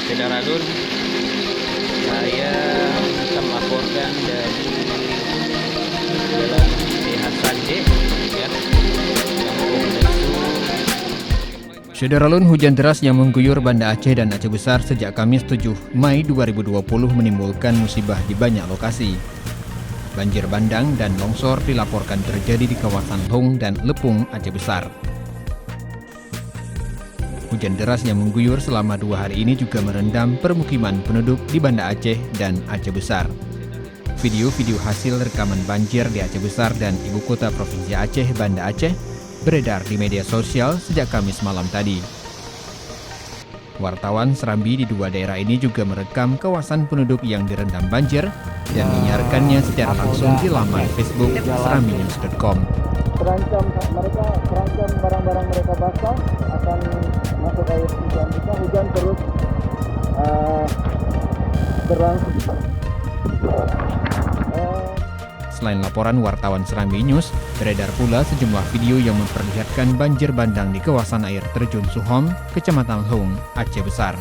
Saudara Lun, saya bisa melaporkan dari Jalan Sehat Sanje, ya, Kampung Desu. Syederalun, hujan deras yang mengguyur Banda Aceh dan Aceh Besar sejak Kamis 7 Mei 2020 menimbulkan musibah di banyak lokasi. Banjir bandang dan longsor dilaporkan terjadi di kawasan Hong dan Lepung, Aceh Besar. Hujan deras yang mengguyur selama 2 hari ini juga merendam permukiman penduduk di Banda Aceh dan Aceh Besar. Video-video hasil rekaman banjir di Aceh Besar dan ibu kota Provinsi Aceh, Banda Aceh, beredar di media sosial sejak Kamis malam tadi. Wartawan Serambi di 2 daerah ini juga merekam kawasan penduduk yang direndam banjir dan menyiarkannya secara langsung di laman Facebook serambinews.com. Terancam barang-barang mereka basah, akan masuk air hujan. Jika hujan terus berlangsung. Selain laporan wartawan Serambi News, beredar pula sejumlah video yang memperlihatkan banjir bandang di kawasan air terjun Suhom, Kecamatan Hong, Aceh Besar.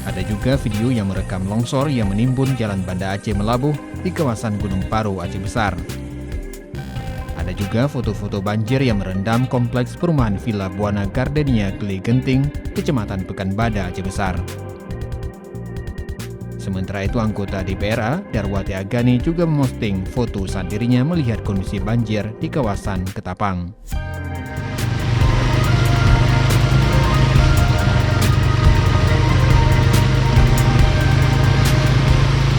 Ada juga video yang merekam longsor yang menimbun jalan Banda Aceh Melabuh di kawasan Gunung Paru, Aceh Besar. Ada juga foto-foto banjir yang merendam kompleks perumahan Villa Buana Gardenia Geli Genting, Kecamatan Pekanbada, Aceh Besar. Sementara itu, anggota DPRA, Darwati Agani, juga memposting foto saat dirinya melihat kondisi banjir di kawasan Ketapang.